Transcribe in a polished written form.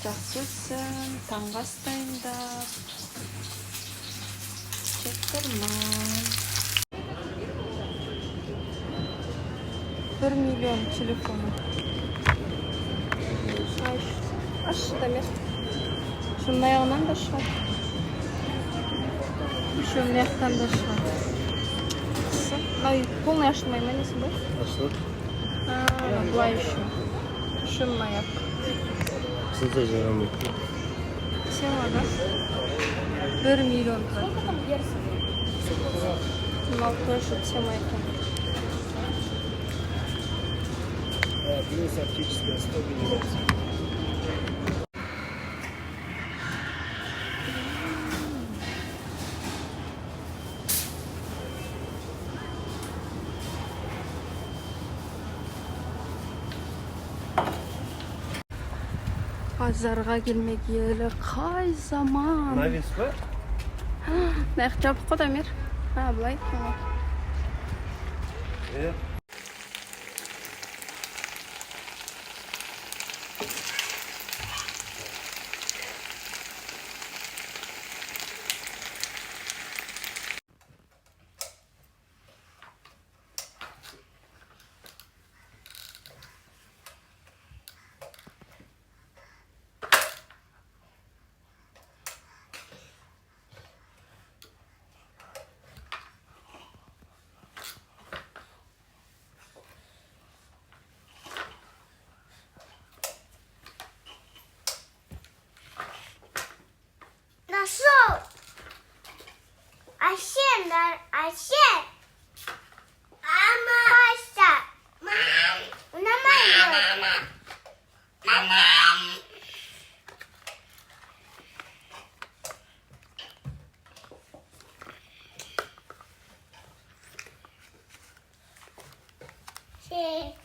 жақсы өтсін, таңғы ас дайындап жатырмын. 1 миллион телефоны. Аш, Дамир. Шунun ayağından da шығар. Еще маяқтан да шығар. Полный ашылмай ма несің бай? Ашылады. Бұлай еще. Шын маяқ. Сізде жарамайды. Сема, да? 1 миллион тұрады. Мынау тоже тема екен. Плюс оптическая 100 миллионов. Базарға келмегелі қай заман. Навес ба? Наяқ жабық қой, Дамир. Бұлай. Нашел! Асен, Асен! Паста! Нормально! Все.